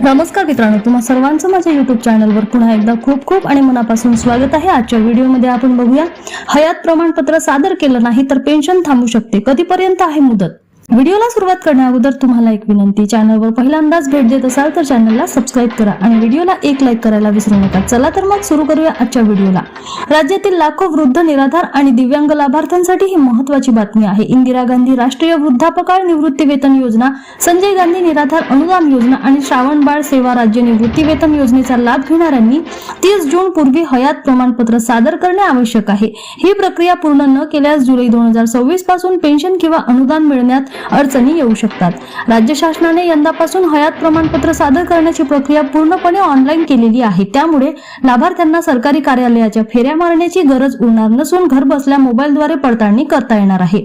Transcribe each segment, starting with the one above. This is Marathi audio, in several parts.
नमस्कार मित्रांनो, तुम्हा सर्वांचं माझ्या YouTube चॅनलवर पुन्हा एकदा खूप खूप आणि मनापासून स्वागत आहे। आजच्या व्हिडिओमध्ये आपण बघूया, हयात प्रमाणपत्र सादर केलं नाही तर पेन्शन थांबू शकते, कधीपर्यंत आहे मुदत। व्हिडिओला सुरुवात करण्याअगोदर तुम्हाला एक विनंती, चॅनलवर पहिल्यांदाच भेट देत असाल तर चॅनलला सबस्क्राइब करा आणि व्हिडिओला एक लाईक करायला विसरू नका। चला तर मग सुरू करूया आजच्या व्हिडिओला। राज्यातील लाखो वृद्ध, निराधार आणि दिव्यांग लाभार्थ्यांसाठी ही महत्त्वाची बातमी आहे। इंदिरा गांधी राष्ट्रीय वृद्धापकाळ निवृत्ती वेतन योजना, संजय गांधी निराधार अनुदान योजना आणि श्रावण बाळ सेवा राज्य निवृत्ती वेतन योजनेचा लाभ घेणाऱ्यांनी 30 जून पूर्वी हयात प्रमाणपत्र सादर करणे आवश्यक आहे। ही प्रक्रिया पूर्ण न केल्यास जुलै 2026 पासून पेन्शन किंवा अनुदान मिळण्यात अडचणी येऊ शकतात। राज्य शासनाने यंदापासून हयात प्रमाणपत्र सादर करण्याची प्रक्रिया पूर्णपणे ऑनलाईन केलेली आहे। त्यामुळे लाभार्थ्यांना सरकारी कार्यालयाच्या फेऱ्या मारण्याची गरज उरणार नसून घर बसल्या मोबाईलद्वारे पडताळणी करता येणार आहे।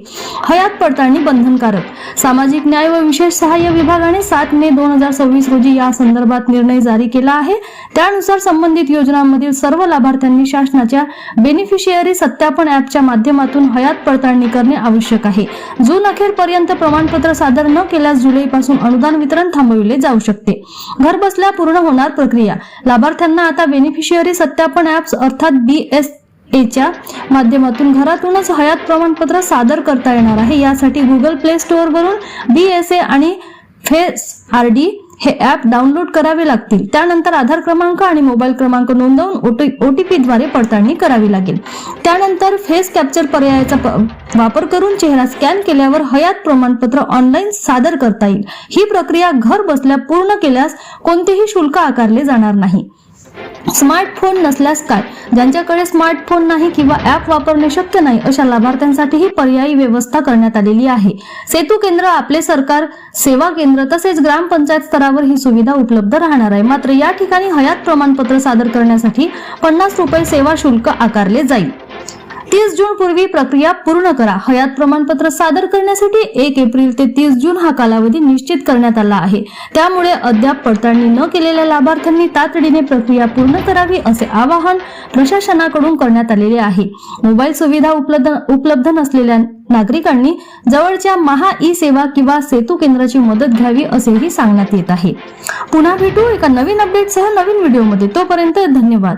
हयात पडताळणी बंधनकारक। सामाजिक न्याय व विशेष सहाय्य विभागाने 7 मे 2026 रोजी या संदर्भात निर्णय जारी केला आहे। त्यानुसार संबंधित योजनांमधील सर्व लाभार्थ्यांनी शासनाच्या बेनिफिशियरी सत्यापन ॲपच्या माध्यमातून हयात पडताळणी करणे आवश्यक आहे। जून अखेरपर्यंत प्रमाणपत्र सादर न केल्यास जुलैपासून अनुदान वितरण थांबविले जाऊ शकते। घर बसल्या पूर्ण होणार प्रक्रिया। लाभार्थ्यांना आता बेनिफिशियरी सत्यापन ॲप्स अर्थात BSA च्या माध्यमातून घरातूनच हयात प्रमाणपत्र सादर करता येणार आहे। यासाठी गुगल प्ले स्टोअर वरून BSA आणि फेस RD हे ॲप डाउनलोड करावे लागतील। त्यानंतर आधार क्रमांक आणि मोबाईल क्रमांक नोंदवून OTP द्वारे पडताळणी करावी लागेल। त्यानंतर फेस कॅप्चर पर्यायाचा वापर करून चेहरा स्कॅन केल्यावर हयात प्रमाणपत्र ऑनलाईन सादर करता येईल। ही प्रक्रिया घर बसल्या पूर्ण केल्यास कोणतेही शुल्क आकारले जाणार नाही। स्मार्टफोन नसल्यास काय? ज्यांच्याकडे स्मार्टफोन नाही किंवा ॲप वापरणे शक्य नाही अशा लाभार्थ्यांसाठी ही पर्यायी व्यवस्था करण्यात आलेली आहे। सेतू केंद्र, आपले सरकार सेवा केंद्र तसेच ग्रामपंचायत स्तरावर ही सुविधा उपलब्ध राहणार आहे। मात्र या ठिकाणी हयात प्रमाणपत्र सादर करण्यासाठी 50 रुपये सेवा शुल्क आकारले जाईल। 30 जून पूर्वी प्रक्रिया पूर्ण करा। हयात प्रमाणपत्र सादर करण्यासाठी 1 एप्रिल ते 30 जून हा कालावधी निश्चित करण्यात आला आहे। त्यामुळे अद्याप पडताळणी न केलेल्या लाभार्थ्यांनी तातडीने प्रक्रिया पूर्ण करावी असे आवाहन प्रशासनाकडून करण्यात आलेले आहे। मोबाईल सुविधा उपलब्ध नसलेल्या नागरिकांनी जवळच्या महा ई सेवा किंवा सेतू केंद्राची मदत घ्यावी असेही सांगण्यात येत आहे। पुन्हा भेटू एका नवीन अपडेटसह नवीन व्हिडिओमध्ये। तोपर्यंत धन्यवाद।